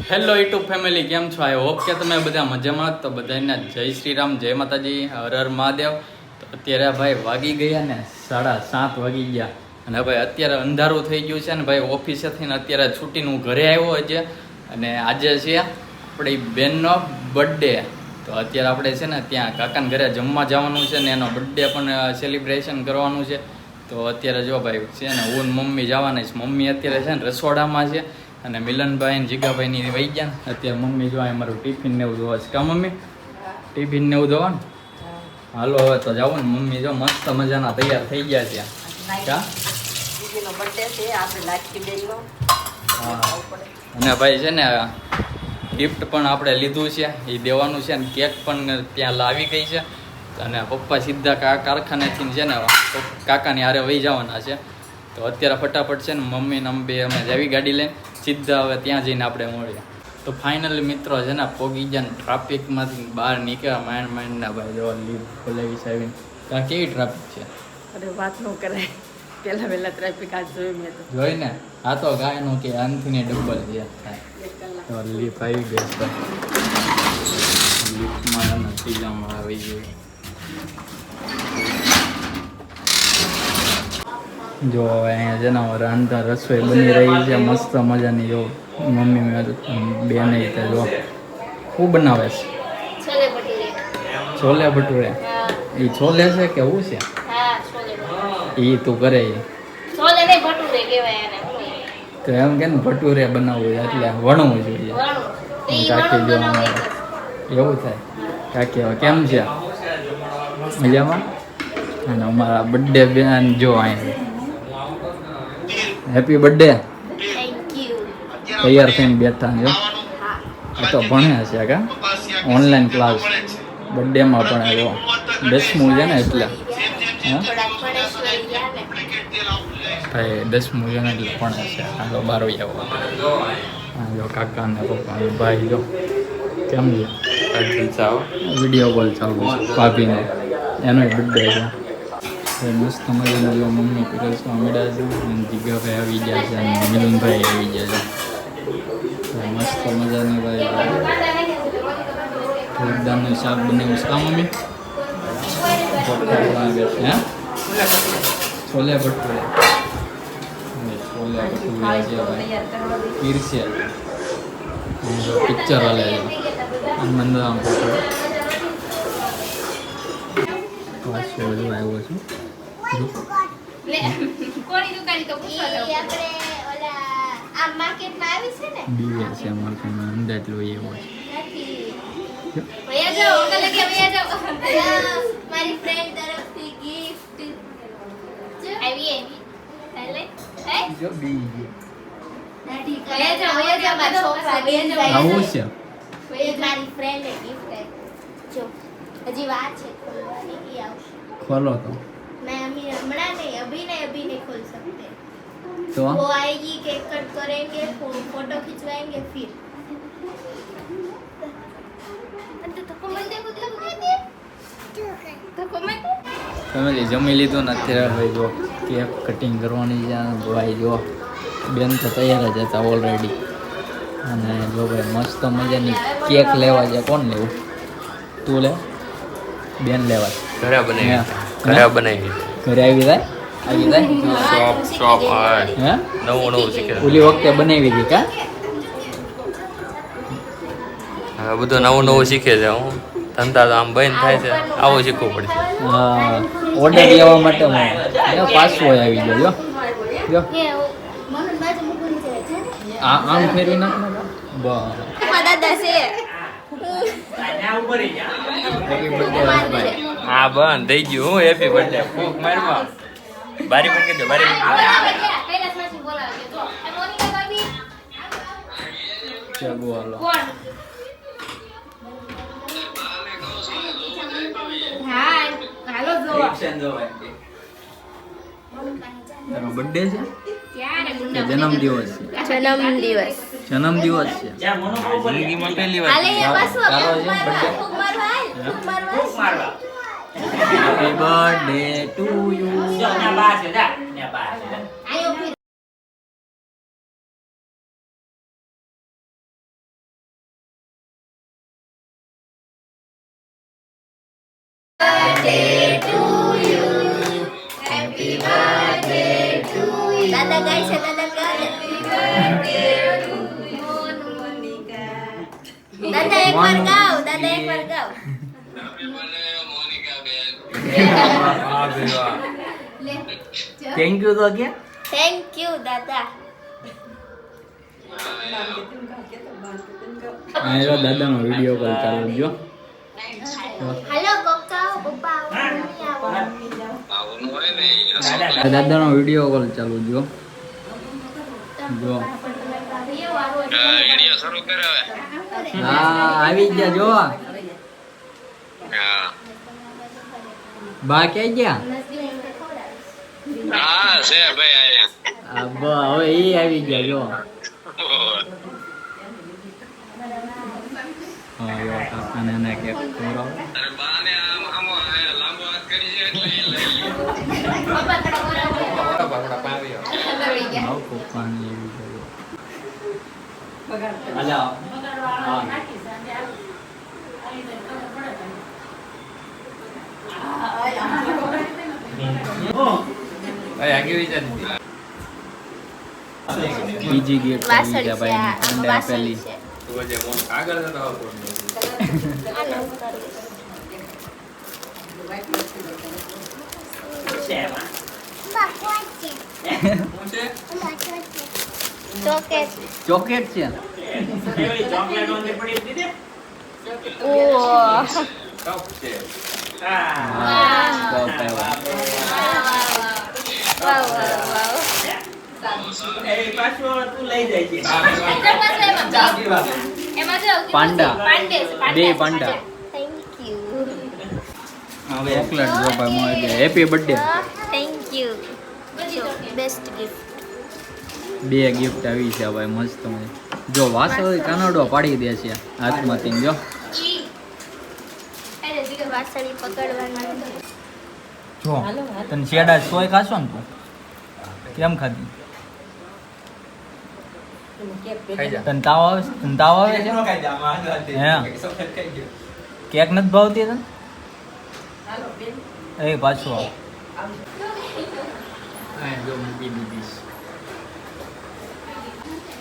Hello YouTube family, કેમ છો? I hope કે તમે બધા મજામાં. તો બધાને જય શ્રી રામ, જય માતાજી, હર હર મહાદેવ. તો અત્યારે ભાઈ વાગી ગયા ને 7:30 વાગી ગયા અને ભાઈ અત્યારે અંધારું થઈ ગયું છે ને ભાઈ ઓફિસેથી ને અત્યારે છૂટીને હું ઘરે આવ્યો છે. અને આજે છે આપણી બેનનો બર્થડે. તો અત્યારે આપણે છે ને ત્યાં કાકાના ઘરે જમવા જવાનું છે ને એનો બર્થડે પણ સેલિબ્રેશન કરવાનું છે. તો અત્યારે જો ભાઈ છે ને હું મમ્મી જવાના છે. મમ્મી અત્યારે છે ને રસોડામાં છે અને મિલનભાઈ ને જીગાભાઈની વહી ગયા ને અત્યારે મમ્મી જો મારું ટિફિન ને એવું જોવા છે. કા મમ્મી ટિફિન ને એવું જોવા ને હાલો હવે તો જાવું ને. મમ્મી જો મસ્ત મજાના તૈયાર થઈ ગયા છે. કા અને ભાઈ છે ને ગિફ્ટ પણ આપણે લીધું છે, એ દેવાનું છે ને કેક પણ ત્યાં લાવી ગઈ છે. અને પપ્પા સીધા કારખાનેથી છે ને કાકાની હારે વહી જવાના છે. તો અત્યારે ફટાફટ છે ને મમ્મી ને બે અમે આવી ગાડી લઈને સીધા હવે ત્યાં જઈને આપણે મળીએ. તો ફાઇનલી મિત્રો છે ને પોગી ગયા ને ટ્રાફિકમાંથી બહાર નીકળ્યા માંડ ના ભાઈ જો લીપ ખોલાવી આવીને. ત્યાં કેવી ટ્રાફિક છે? અરે વાત ન કરાય, પહેલા ટ્રાફિક આજ જોયું મેં તો. જોઈ ને આ તો ગાય નો કે આનથી ને ડબલ છે થાય. તો લીપ આવી ગઈ છે. લીપમાં સીલામાં આવી ગઈ. જો અહીંયા છે ને રાંધતા રસોઈ બની રહી છે મસ્ત મજાની. જો મમ્મી બેન રીતે જો શું બનાવે છે? છોલે ભટુરે. એ છોલે છે કે શું છે? એ તું કરે તો એમ કે ને ભટુરે બનાવવું એટલે વણવું જોઈએ. કાકી જો એવું થાય. કાકી હવે કેમ છે? મજામાં? અને અમારા બર્થડે બેન જો અહીંયા હેપી બર્થડે. તૈયાર થઈને બેઠા જો. આ તો ભણે છે કા ઓનલાઈન ક્લાસ બર્થડેમાં ભણે. જો 10મું છે ને એટલે ભાઈ 10મું છે ને એટલે ભણે છે. આ તો 12 આવો. હા જો કાકા ને પપ્પા ભાઈ જો કેમ છે વિડીયો કોલ ચાલુ છે ભાભીનો. એનો બર્થડે છે. મસ્ત મજાના જો મમ્મી પીરસવા મળ્યા છે અને જીગાભાઈ આવી ગયા છે અને મિલનભાઈ આવી ગયા છે. મસ્ત મજાની ભાઈ જોરદારનું શાક બનાવ્યું છે. કા મમ્મી હે છોલે ભટુરે. છોલે ભટુરે છે ભાઈ પીરસે પિક્ચર હાલે છે મંદરામ ફોટો આવ્યો છું. અંદાજ લો એવો खोलो तो मैं हमारा नहीं अभी नहीं खोल सकते. तो वो आएगी, केक कट करेंगे, फोटो खिंचवाएंगे फिर. ફેમિલી જમી લીધું ને અત્યારે ભાઈ જો કેક કટિંગ કરવાની છે. ભાઈ જો બેન તો તૈયાર જ હતા ઓલરેડી. અને જો ભાઈ મસ્ત મજાની કેક લેવા છે. કોણ લેવું? તું લે બેન લેવા ઘરે બનાવી ઘરે આવી જાય શોપ હે નવું શીખે. ઓલી વખતે બનાવી હતી કા? હવે બધું નવું શીખે છે. હું ધંધા તો આમ બંધ થાય છે, આવું શીખવું પડશે. હા ઓર્ડર લેવા માટે પાછો આવી ગયો. જો આમ ફેરવી નાખ ને બસ. હા બંધ થઈ ગયું. હું હેપી બર્થડે ફૂક મારવા બારી પણ કહેજો બારી બર્થડે છે કે જન્મદિવસ છે? જન્મદિવસ છે. જિંદગીમાં પહેલી વાર હેપી બર્થડે ટુ યુ. દાદા ગાય છે દાદા ગાય દાદા એકવાર ગાઓ દાદા એકવાર ગાઓ થેન્ક યુ તો કે થેન્ક યુ દાદા આયો દાદાનો વિડિયો કોલ ચાલુ જો હેલો કોકા પપ્પા મમ્મી આવો દાદાનો વિડિયો કોલ ચાલુ જો જો વિડિયો શરૂ કરાવે હા આવી ગયા જો હા બા કે ગયા હા છે ભાઈ આયા આ બા હવે ઈ આવી ગયા જો હા યો કાકાને ને કેક ખવડાવો અરે બાને આમ આમ લાંબો હાથ કરી છે એટલે ઈ લઈ આવ પપ્પાની એવી ગયો અલા હા બીજી ગિફ્ટ આવી વાસળી ગયા છે ભાઈ આ અંડે વાસળી આપેલી છે તું જે મોન આગળ જતો આવતો આનો ચોકેટ ચોકલેટ છે ઓહ ટપ છે વાહ વાવ વાવ વાવ પાંડા. બે પાંડા. થેન્ક યુ હવે ચોકલેટ જો ભાઈ મળી ગયા happy birthday thank you best gift બે ગિફ્ટ આવી છે ભાઈ મસ્ત મળી જો વાસળી કાનડો પાડી દે છે હાથમાંથી જો વાસળી પકડવાનું જો તને શેડા સોય ખાશો ને તું કેમ ખાધી તને તાવ આવે છે હે કેક નથી ભાવતી તને એ પાછું આવ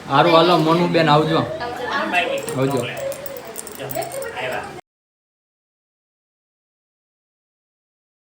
સારું હાલો મોનુબેન આવજો આવજો